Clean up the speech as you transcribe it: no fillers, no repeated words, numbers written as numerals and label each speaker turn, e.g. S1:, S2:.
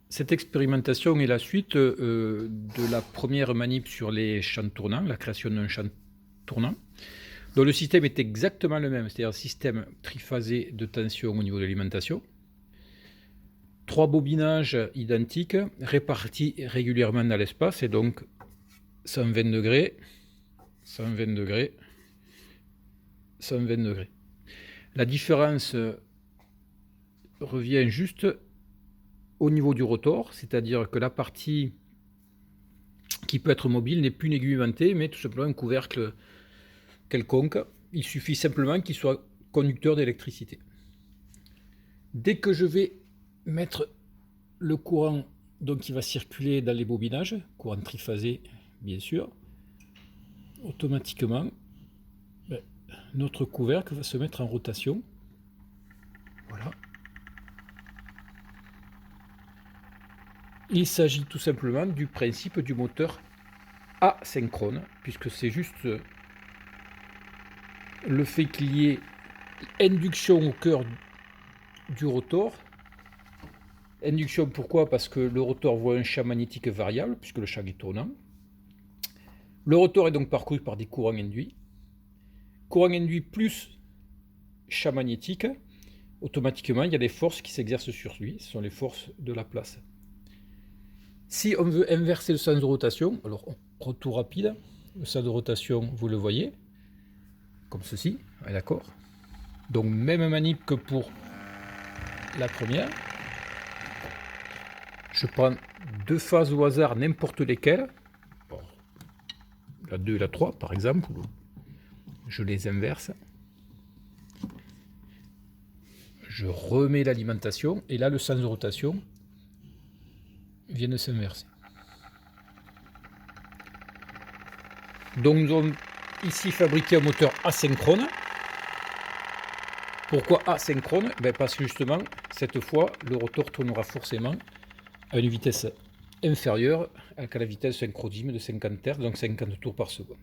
S1: Cette expérimentation est la suite de la première manip sur les champs tournants, la création d'un champ tournant, dont le système est exactement le même, c'est-à-dire un système triphasé de tension au niveau de l'alimentation. 3 bobinages identiques répartis régulièrement dans l'espace, et donc 120 degrés, 120 degrés, 120 degrés. La différence revient juste au niveau du rotor, c'est-à-dire que la partie qui peut être mobile n'est plus une aiguille aimantée, mais tout simplement un couvercle quelconque. Il suffit simplement qu'il soit conducteur d'électricité. Dès que je vais mettre le courant donc qui va circuler dans les bobinages, courant triphasé bien sûr, automatiquement notre couvercle va se mettre en rotation. Voilà. Il s'agit tout simplement du principe du moteur asynchrone, puisque c'est juste le fait qu'il y ait induction au cœur du rotor. Induction, pourquoi? Parce que le rotor voit un champ magnétique variable, puisque le champ est tournant. Le rotor est donc parcouru par des courants induits. Courant induit plus champ magnétique, automatiquement, il y a des forces qui s'exercent sur lui, ce sont les forces de la place. Si on veut inverser le sens de rotation, alors retour rapide, le sens de rotation, vous le voyez, comme ceci, d'accord? Donc même manip que pour la première. Je prends 2 phases au hasard, n'importe lesquelles, la 2 et la 3 par exemple, je les inverse. Je remets l'alimentation, et là le sens de rotation vient de s'inverser. Donc nous avons ici fabriqué un moteur asynchrone. Pourquoi asynchrone? Parce que justement, cette fois, le rotor tournera forcément à une vitesse inférieure à la vitesse synchrodime de 50 Hz, donc 50 tours par seconde.